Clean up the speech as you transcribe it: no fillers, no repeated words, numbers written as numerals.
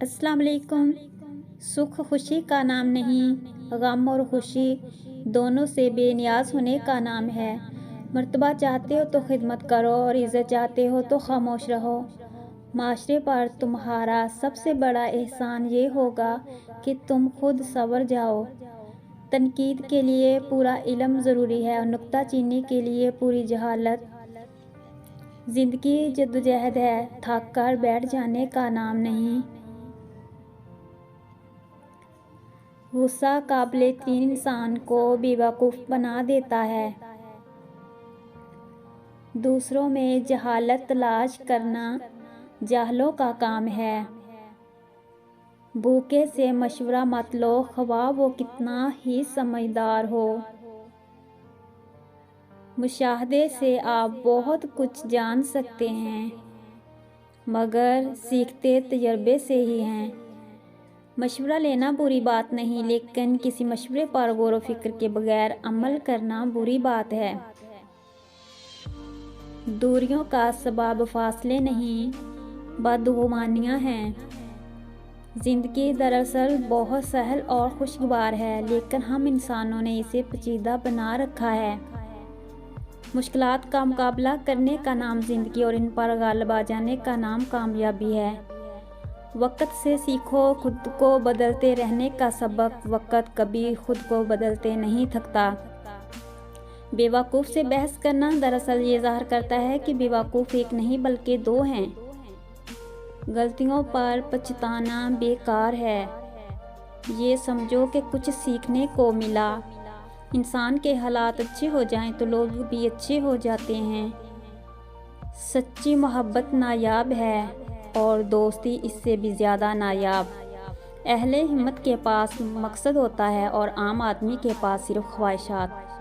अस्सलाम वालेकुम। सुख खुशी का नाम नहीं, गम और खुशी दोनों से बेनियाज होने का नाम है। मर्तबा चाहते हो तो खिदमत करो और इज़्ज़त चाहते हो तो खामोश रहो। माशरे पर तुम्हारा सबसे बड़ा एहसान ये होगा कि तुम खुद संवर जाओ। तनकीद के लिए पूरा इल्म ज़रूरी है और नुक्ताचीनी के लिए पूरी जहालत। ज़िंदगी जद्दोजहद है, थक कर बैठ जाने का नाम नहीं। गुस्सा काबिल-ए-यकीन इंसान को बेवकूफ़ बना देता है। दूसरों में जहालत तलाश करना जाहलों का काम है। भूखे से मशवरा मत लो, ख्वाह वो कितना ही समझदार हो। मुशाहदे से आप बहुत कुछ जान सकते हैं, मगर सीखते तजर्बे से ही हैं। मशवरा लेना बुरी बात नहीं, लेकिन किसी मशवरे पर गौर व फिक्र के बगैर अमल करना बुरी बात है। दूरियों का सबब फासले नहीं, बदगुमानियाँ हैं। ज़िंदगी दरअसल बहुत सहल और खुशगवार है, लेकिन हम इंसानों ने इसे पेचीदा बना रखा है। मुश्किलात का मुकाबला करने का नाम ज़िंदगी और इन पर गालिब आ जाने का नाम कामयाबी है। वक़्त से सीखो खुद को बदलते रहने का सबक। वक़्त कभी खुद को बदलते नहीं थकता। बेवकूफ़ से बहस करना दरअसल ये ज़ाहिर करता है कि बेवकूफ़ एक नहीं बल्कि दो हैं। गलतियों पर पछताना बेकार है। ये समझो कि कुछ सीखने को मिला। इंसान के हालात अच्छे हो जाएं तो लोग भी अच्छे हो जाते हैं। सच्ची मोहब्बत नायाब है और दोस्ती इससे भी ज़्यादा नायाब। अहले हिम्मत के पास मकसद होता है और आम आदमी के पास सिर्फ ख्वाहिशात।